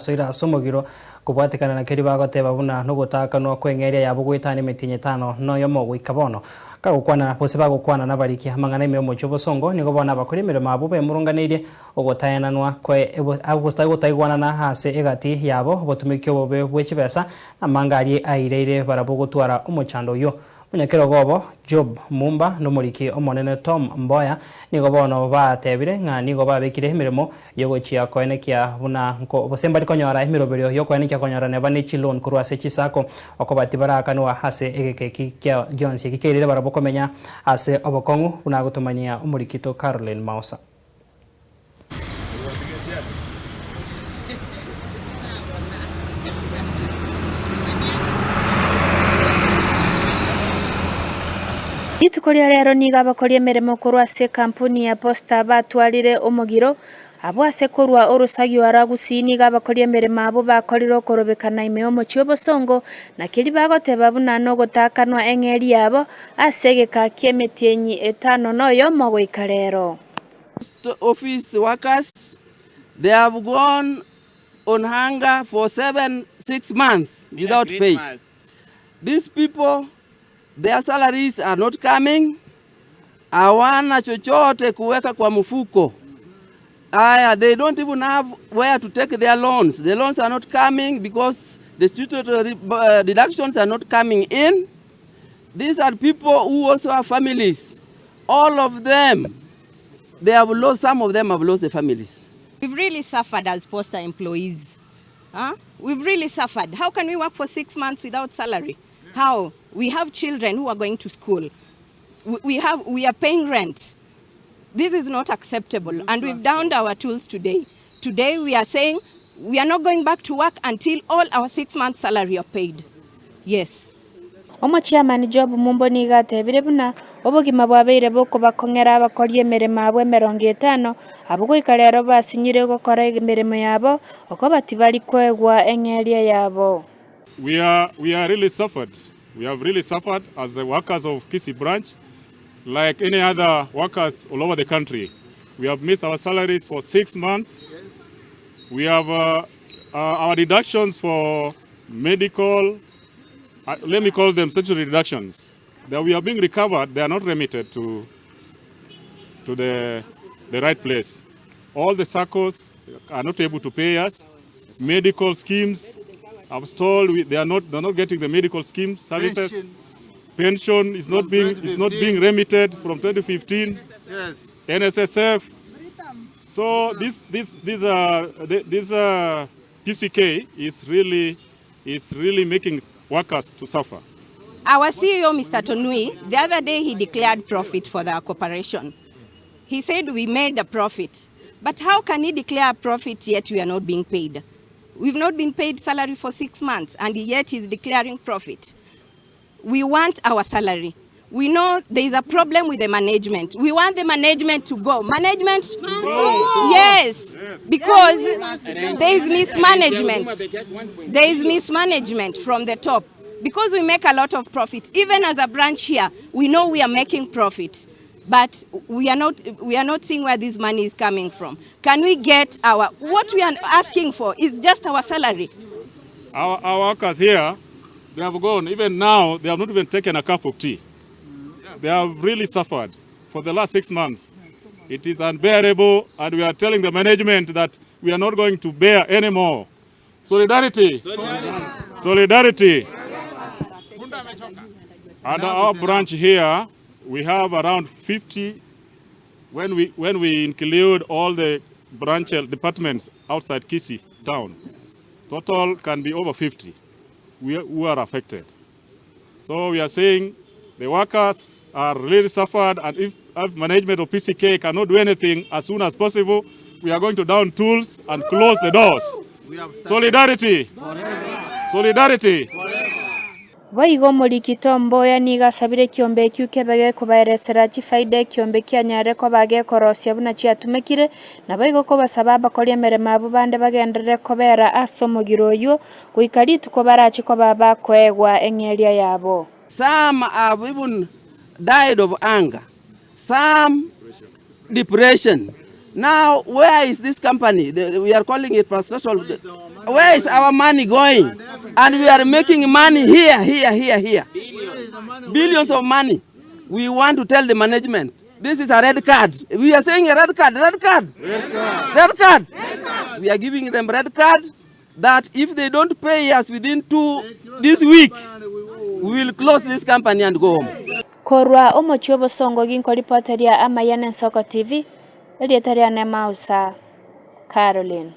Soira Omogiro kubwatikana na kiri bagoteba buna no gutakanwa kwengeria yabo gwitani mitinye tano no yomo gwikabono kagukwana bose bagukwana nabariki hamangana ime omocho bosongo nigo bona bakuri mirimo abo bemurunganirie ogotayananwa kwe gutaigwana na hase egati yabo botumikyo bobe bwechibesa amangari aireire barabo gutwara omochando yo munyakero gobo Job Mumba n'umuriki omonene Tom Mboya nigo bono batebire nga nigo babekire imirimo yo gochia koenekia buna nko bosemba rikonyora imiroberio yo koenekia konyora ne bane chilon kurwase chisako okobati BATARAAKANWA hase egeke kya gionsi kikeirire barabo komenya hase obokongu buna gutumania umurikito Caroline Mausa. Itukoria rero niga bakori Emeremo kurwase kampuni ya posta batwarire Omogiro abo ase kurwa orusagi waragusi niga bakori Emeremo abo bakoriro korobekana ime omochi obosongo na kiri bagoteba buna no gutakanwa engeri yabo ase EGEKA kiemetienyi etano noyo mogoika rero. Office workers, they have gone on hunger for 6 months without pay. These people, their salaries are not coming. Hawana chochote kuweka kwa mfuko. They don't even have where to take their loans. The loans are not coming because the statutory deductions are not coming in. These are people who also have families. All of them, they have lost, some of them have lost their families. We've really suffered as posta employees. We've really suffered. How can we work for 6 months without salary? How? We have children who are going to school. We are paying rent. This is not acceptable, and we've downed our tools today. Today we are saying we are not going back to work until all our 6 months salary are paid. Yes. Omochiamani Job Mumbo niga tebire buna obogima bwabeire boko bakongera abakori Emeremo abo 50 abo goika rero basinyire gukora emirimo yabo okobati bali kwegwa engeria yabo. We are really suffered. We have really suffered as the workers of Kisii branch, like any other workers all over the country. We have missed our salaries for 6 months. We have our deductions for medical, let me call them statutory deductions. That we are being recovered, they are not remitted to the right place. All the SACCOs are not able to pay us. Medical schemes, I was told they are not getting the medical scheme services. Pension is not being remitted from 2015. Yes. NSSF. So this PCK is really making workers to suffer. Our CEO, Mr. Tonui, the other day he declared profit for the corporation. He said we made a profit. But how can he declare a profit yet we are not being paid? We've not been paid salary for 6 months, and yet he's declaring profit. We want our salary. We know there is a problem with the management. We want the management to go. Management? Yes, because there is mismanagement. There is mismanagement from the top. Because we make a lot of profit. Even as a branch here, we know we are making profit. But we are not seeing where this money is coming from. Can we get what we are asking for is just our salary. Our workers here, they have gone, even now, they have not even taken a cup of tea. They have really suffered for the last 6 months. It is unbearable, and we are telling the management that we are not going to bear anymore. Solidarity. Solidarity. At our branch here, we have around 50, when we include all the branch departments outside Kisii town. Total can be over 50 who are affected. So we are saying the workers are really suffered, and if management of PCK cannot do anything as soon as possible, we are going to down tools and close the doors. Solidarity. Solidarity. Waigo murikito Mboya niga sabire kiombe kiukebege kubaeresera chifaide kiombe kianyare ko bage korosia buna chiatumekire na baigo ko basaba bakori Emeremo abo bande bagendere kobera Omogiro yo guikari tuko barachi ko baba kwegwa engeria yabo. Some have even died of anger. Some depression. Now, where is this company? We are calling it pastoral. Where is our money going? And we are making money here. Billions of money. We want to tell the management, this is a red card. We are saying a red card. We are giving them red card that if they don't pay us within this week, we will close this company and go home. Korwa Omogiro songo ginko reporter ya Amayana Soko TV, Elietaria Nemausa, Caroline.